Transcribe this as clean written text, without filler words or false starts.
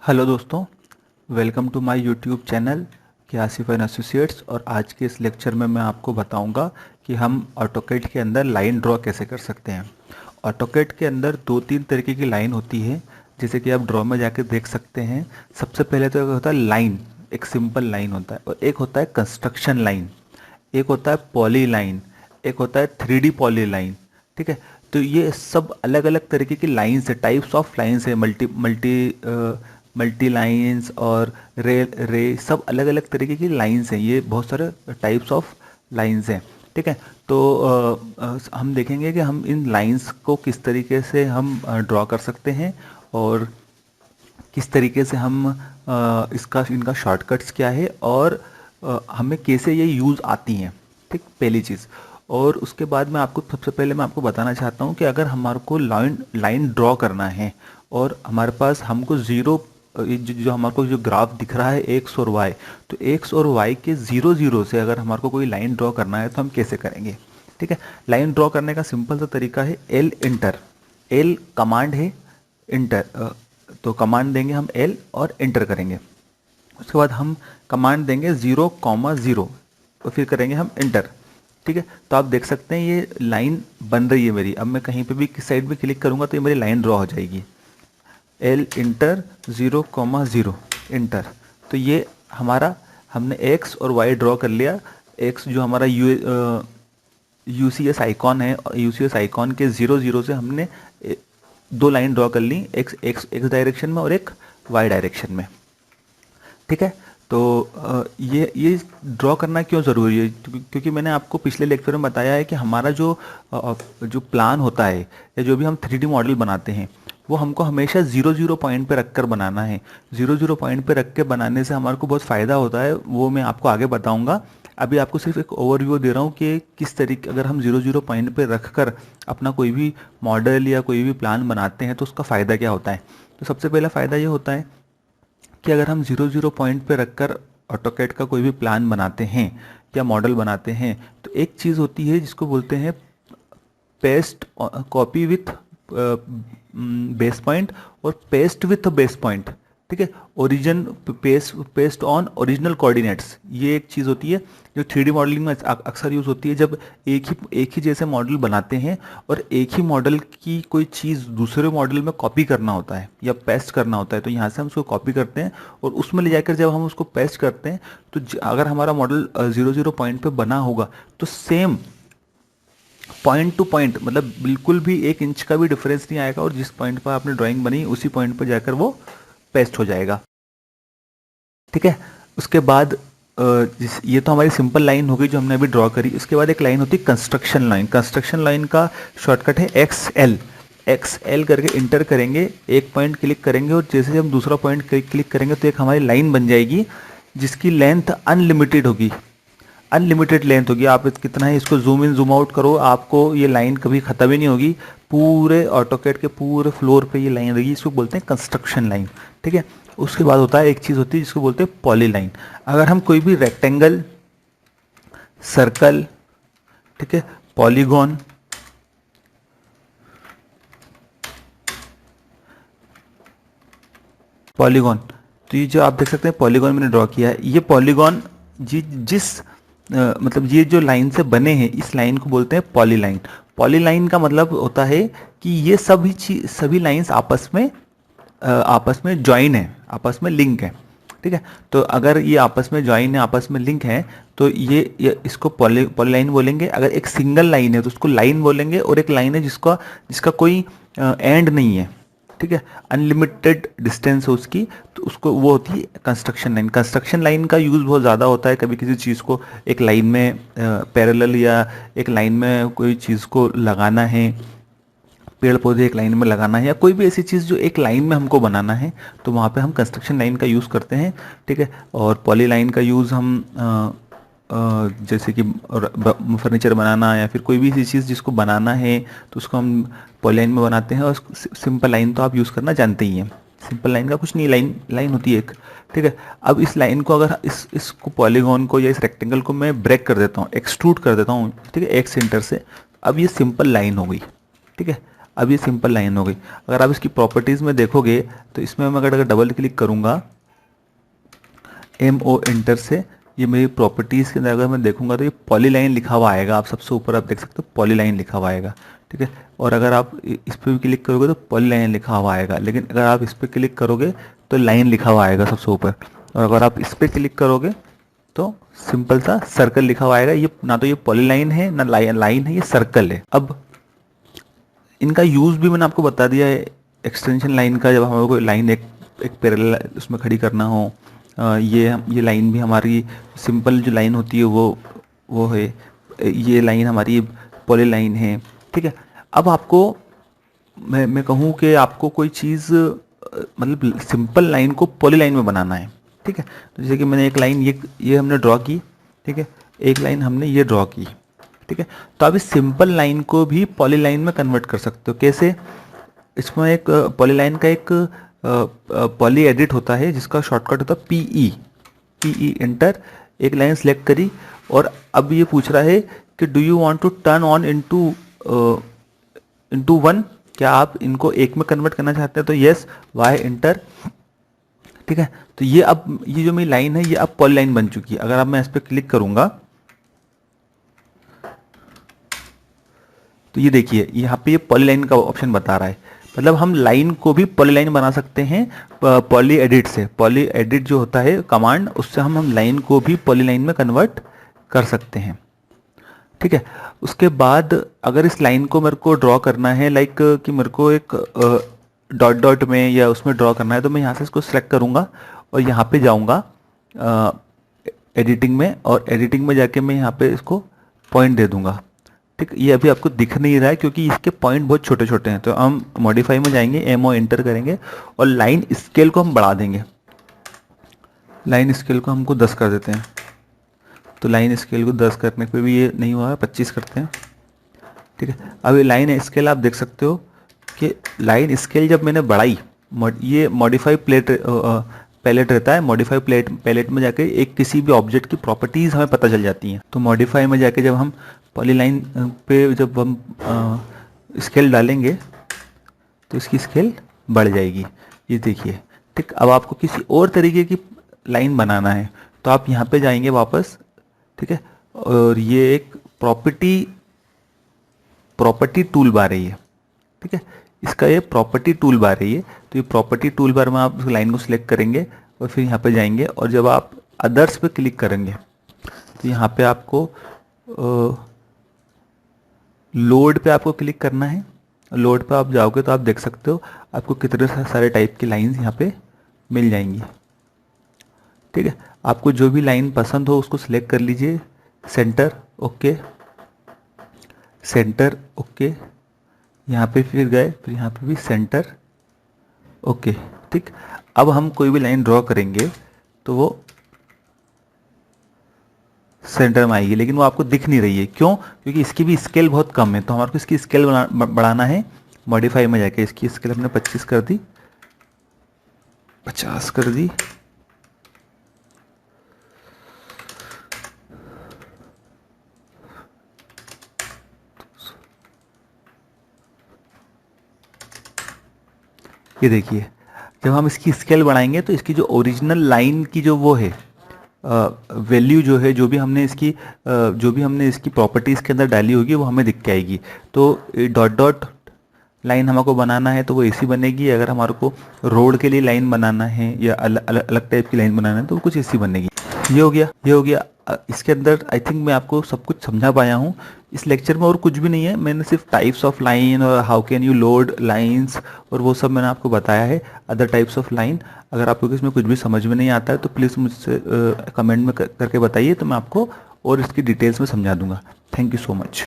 Hello दोस्तों, welcome to my YouTube channel के Asif and associates. और आज के इस लेक्चर में मैं आपको बताऊंगा कि हम ऑटोकैड के अंदर लाइन ड्रॉ कैसे कर सकते हैं। ऑटोकैड के अंदर दो तीन तरीके की लाइन होती है, जैसे कि आप ड्रॉ में जाके देख सकते हैं। सबसे पहले तो एक होता है लाइन, एक सिंपल लाइन होता है, और एक होता है कंस्ट्रक्शन लाइन, एक होता है पॉली लाइन, एक होता है 3D पॉली लाइन। ठीक है, तो ये सब अलग अलग तरीके की लाइन्स है, टाइप्स ऑफ लाइन्स है। मल्टी मल्टी मल्टी लाइन्स और रे रे सब अलग अलग तरीके की लाइन्स हैं। ये बहुत सारे टाइप्स ऑफ लाइन्स हैं। ठीक है, तो हम देखेंगे कि हम इन लाइन्स को किस तरीके से हम ड्रॉ कर सकते हैं, और किस तरीके से हम इसका इनका शॉर्टकट्स क्या है, और हमें कैसे ये यूज़ आती हैं। ठीक, पहली चीज़। और उसके बाद मैं आपको सबसे पहले मैं आपको बताना चाहता हूँ कि अगर हमारे को लाइन लाइन ड्रॉ करना है और हमारे पास हमको ज़ीरो, जो हमारे को जो ग्राफ दिख रहा है एक्स और वाई, तो एक्स और वाई के ज़ीरो ज़ीरो से अगर हमारे को कोई लाइन ड्रॉ करना है तो हम कैसे करेंगे। ठीक है, लाइन ड्रॉ करने का सिंपल सा तरीका है एल इंटर। एल कमांड है, इंटर तो कमांड देंगे हम एल और इंटर करेंगे। उसके बाद हम कमांड देंगे 0,0 और फिर करेंगे हम इंटर। ठीक है, तो आप देख सकते हैं ये लाइन बन रही है मेरी। अब मैं कहीं पे भी किस साइड पे क्लिक करूंगा तो ये मेरी लाइन ड्रॉ हो जाएगी। L inter 0,0 inter. तो ये हमारा, हमने एक्स और वाई ड्रॉ कर लिया। एक्स जो हमारा यूसीएस आइकॉन है, यूसीएस आइकॉन के 0,0 से हमने दो लाइन ड्रॉ कर ली, एक्स एक्स एक्स डायरेक्शन में और एक वाई डायरेक्शन में। ठीक है, तो ये ड्रॉ करना क्यों ज़रूरी है, क्योंकि मैंने आपको पिछले लेक्चर में बताया है कि हमारा जो प्लान होता है या जो भी हम 3D मॉडल बनाते हैं वो हमको हमेशा 0,0 पॉइंट पे रख कर बनाना है। 0,0 पॉइंट पे रख के बनाने से हमारे को बहुत फ़ायदा होता है, वो मैं आपको आगे बताऊंगा। अभी आपको सिर्फ एक ओवरव्यू दे रहा हूँ कि किस तरीके अगर हम 0,0 पॉइंट पे रख कर अपना कोई भी मॉडल या कोई भी प्लान बनाते हैं तो उसका फ़ायदा क्या होता है। तो सबसे पहला फ़ायदा ये होता है कि अगर हम 0,0 पॉइंट पे रखकर ऑटोकैड का कोई भी प्लान बनाते हैं या मॉडल बनाते हैं, तो एक चीज़ होती है जिसको बोलते हैं paste copy with base point और पेस्ट विथ बेस पॉइंट। ठीक है, origin paste on original coordinates, ये एक चीज़ होती है जो 3D मॉडलिंग में अक्सर यूज़ होती है। जब एक ही जैसे मॉडल बनाते हैं और एक ही मॉडल की कोई चीज़ दूसरे मॉडल में कॉपी करना होता है या पेस्ट करना होता है, तो यहाँ से हम उसको कॉपी करते हैं और उसमें ले जाकर जब हम उसको पेस्ट करते हैं तो अगर हमारा मॉडल 0,0 पॉइंट पे बना होगा तो सेम पॉइंट टू पॉइंट, मतलब बिल्कुल भी 1 इंच का भी डिफरेंस नहीं आएगा, और जिस पॉइंट पर आपने ड्राइंग बनी उसी पॉइंट पर जाकर वो पेस्ट हो जाएगा। ठीक है, उसके बाद ये तो हमारी सिंपल लाइन हो गई जो हमने अभी ड्रॉ करी। उसके बाद एक लाइन होती है कंस्ट्रक्शन लाइन। कंस्ट्रक्शन लाइन का शॉर्टकट है XL। XL करके इंटर करेंगे, एक पॉइंट क्लिक करेंगे और जैसे हम दूसरा पॉइंट क्लिक करेंगे तो एक हमारी लाइन बन जाएगी जिसकी लेंथ अनलिमिटेड होगी। अनलिमिटेड लेंथ होगी, आप कितना है इसको जूम इन जूम आउट करो, आपको ये लाइन कभी ख़त्म ही नहीं होगी। पूरे ऑटोकैड के पूरे फ्लोर पे ये लाइन रहेगी, इसको बोलते हैं कंस्ट्रक्शन लाइन। ठीक है, उसके बाद होता है एक चीज़ होती है जिसको बोलते हैं पॉली लाइन। अगर हम कोई भी रेक्टेंगल, सर्कल, ठीक है, पॉलीगॉन, पॉलीगॉन, तो ये जो आप देख सकते हैं पॉलीगॉन मैंने ड्रॉ किया है, ये पॉलीगॉन जिस मतलब ये जो लाइन से बने हैं इस लाइन को बोलते हैं पॉली लाइन। पॉली लाइन का मतलब होता है कि ये सभी लाइंस आपस में ज्वाइन है, आपस में लिंक है। ठीक है, तो अगर ये आपस में ज्वाइन है, आपस में लिंक है, तो ये इसको पॉली लाइन बोलेंगे। अगर एक सिंगल लाइन है तो उसको लाइन बोलेंगे, और एक लाइन है जिसका कोई एंड नहीं है, ठीक है, अनलिमिटेड डिस्टेंस है उसकी, तो उसको वो होती है कंस्ट्रक्शन लाइन। कंस्ट्रक्शन लाइन का यूज़ बहुत ज़्यादा होता है कभी किसी चीज़ को एक लाइन में पैरेलल या एक लाइन में कोई चीज़ को लगाना है, पेड़ पौधे एक लाइन में लगाना है, या कोई भी ऐसी चीज़ जो एक लाइन में हमको बनाना है, तो वहाँ पे हम कंस्ट्रक्शन लाइन का यूज़ करते हैं। ठीक है, और पॉली लाइन का यूज़ हम जैसे कि फर्नीचर बनाना या फिर कोई भी ऐसी चीज़ जिसको बनाना है तो उसको हम पॉली लाइन में बनाते हैं। और सिंपल लाइन तो आप यूज़ करना जानते ही हैं, सिंपल लाइन का कुछ नहीं, लाइन होती है एक। ठीक है, अब इस लाइन को अगर इसको पॉलीगॉन को या इस रेक्टेंगल को मैं ब्रेक कर देता हूँ, एक्सट्रूड कर देता हूँ, ठीक है, एक सेंटर से, अब ये सिंपल लाइन हो गई। ठीक है, अब ये सिंपल लाइन हो गई। अगर आप इसकी प्रॉपर्टीज़ में देखोगे तो इसमें मैं अगर डबल क्लिक करूँगा MO एंटर से, ये मेरी प्रॉपर्टीज़ के अंदर अगर मैं देखूंगा तो ये पॉलीलाइन लिखा हुआ आएगा। आप सबसे ऊपर आप देख सकते हो पॉलीलाइन लिखा हुआ आएगा, ठीक है। और अगर आप इस पर भी क्लिक करोगे तो पॉलीलाइन लिखा हुआ आएगा, लेकिन अगर आप इस पर क्लिक करोगे तो लाइन लिखा हुआ आएगा सबसे ऊपर। और अगर आप इस पर क्लिक करोगे तो सिंपल सा सर्कल लिखा हुआ आएगा। ये ना तो ये पॉलीलाइन है ना लाइन है, ये सर्कल है। अब इनका यूज़ भी मैंने आपको बता दिया है। एक्सटेंशन लाइन का, जब हमें कोई लाइन एक पैरेलल उसमें खड़ी करना हो, ये लाइन भी हमारी सिंपल जो लाइन होती है वो है, ये लाइन हमारी पॉलीलाइन है, ठीक है। अब आपको मैं कहूँ कि आपको कोई चीज़ मतलब सिंपल लाइन को पॉलीलाइन में बनाना है, ठीक है। तो जैसे कि मैंने एक लाइन ये हमने ड्रॉ की, ठीक है, एक लाइन हमने ये ड्रॉ की, ठीक है। तो आप इस सिंपल लाइन को भी पॉलीलाइन में कन्वर्ट कर सकते हो। कैसे? इसमें एक पॉलीलाइन का एक पॉली एडिट होता है जिसका शॉर्टकट होता है PE एंटर। एक लाइन सेलेक्ट करी और अब ये पूछ रहा है कि do you want to turn on into one, क्या आप इनको एक में कन्वर्ट करना चाहते हैं? तो यस, Y एंटर, ठीक है। तो ये अब ये जो मेरी लाइन है ये अब पॉलीलाइन बन चुकी है। अगर अब मैं इस पर क्लिक करूंगा तो ये देखिए यहाँ पे ये पॉलीलाइन का ऑप्शन बता रहा है। मतलब हम लाइन को भी पॉलीलाइन बना सकते हैं पॉली एडिट से। पॉली एडिट जो होता है कमांड, उससे हम लाइन को भी पॉलीलाइन में कन्वर्ट कर सकते हैं, ठीक है। उसके बाद अगर इस लाइन को मेरे को ड्रॉ करना है, लाइक कि मेरे को एक डॉट डॉट में या उसमें ड्रॉ करना है, तो मैं यहाँ से इसको सेलेक्ट करूँगा और यहाँ पे जाऊँगा एडिटिंग में, और एडिटिंग में जाके मैं यहाँ पे इसको पॉइंट दे दूँगा, ठीक। ये अभी आपको दिख नहीं रहा है क्योंकि इसके पॉइंट बहुत छोटे छोटे हैं। तो हम मॉडिफाई में जाएंगे, MO एंटर करेंगे और लाइन स्केल को हम बढ़ा देंगे। लाइन स्केल को हमको 10 कर देते हैं। तो लाइन स्केल को 10 करने पे भी ये नहीं हुआ है, 25 करते हैं, ठीक है। अब ये लाइन स्केल आप देख सकते हो कि लाइन स्केल जब मैंने बढ़ाई, ये मॉडिफाई पैलेट रहता है। मॉडिफाई पैलेट में जाके एक किसी भी ऑब्जेक्ट की प्रॉपर्टीज़ हमें पता चल जाती हैं। तो मॉडिफाई में जाके जब हम पॉलीलाइन पे जब हम स्केल डालेंगे तो इसकी स्केल बढ़ जाएगी, ये देखिए, ठीक। अब आपको किसी और तरीके की लाइन बनाना है तो आप यहाँ पे जाएंगे वापस, ठीक है। और ये एक प्रॉपर्टी टूल बार है ये, ठीक है। इसका ये प्रॉपर्टी टूल बार है ये। तो ये प्रॉपर्टी टूल बार में आप उस लाइन को सिलेक्ट करेंगे और फिर यहाँ पे जाएंगे, और जब आप अदर्स पे क्लिक करेंगे तो यहाँ पे आपको लोड पे आपको क्लिक करना है। लोड पे आप जाओगे तो आप देख सकते हो आपको कितने सारे टाइप की लाइंस यहाँ पे मिल जाएंगी, ठीक है। आपको जो भी लाइन पसंद हो उसको सिलेक्ट कर लीजिए। सेंटर ओके, सेंटर ओके, यहाँ पे फिर गए, फिर यहाँ पे भी सेंटर ओके, ठीक। अब हम कोई भी लाइन ड्रॉ करेंगे तो वो सेंटर में आएगी, लेकिन वो आपको दिख नहीं रही है। क्यों? क्योंकि इसकी भी स्केल बहुत कम है। तो हमारे को इसकी स्केल बढ़ाना है। मॉडिफाई में जाके इसकी स्केल हमने 25 कर दी, 50 कर दी, ये देखिए जब हम इसकी स्केल बढ़ाएंगे तो इसकी जो ओरिजिनल लाइन की जो वो है वैल्यू जो है, जो भी हमने इसकी प्रॉपर्टीज़ के अंदर डाली होगी वो हमें दिख के आएगी। तो डॉट डॉट लाइन हमको बनाना है तो वो ऐसी बनेगी। अगर हमारे को रोड के लिए लाइन बनाना है या अलग टाइप की लाइन बनाना है तो वो कुछ ऐसी बनेगी। ये हो गया। इसके अंदर आई थिंक मैं आपको सब कुछ समझा पाया हूँ। इस लेक्चर में और कुछ भी नहीं है। मैंने सिर्फ टाइप्स ऑफ लाइन और how can you load lines और वो सब मैंने आपको बताया है, अदर टाइप्स ऑफ लाइन। अगर आपको इसमें कुछ भी समझ में नहीं आता है तो प्लीज़ मुझसे कमेंट में करके बताइए, तो मैं आपको और इसकी डिटेल्स में समझा दूंगा। Thank you so much.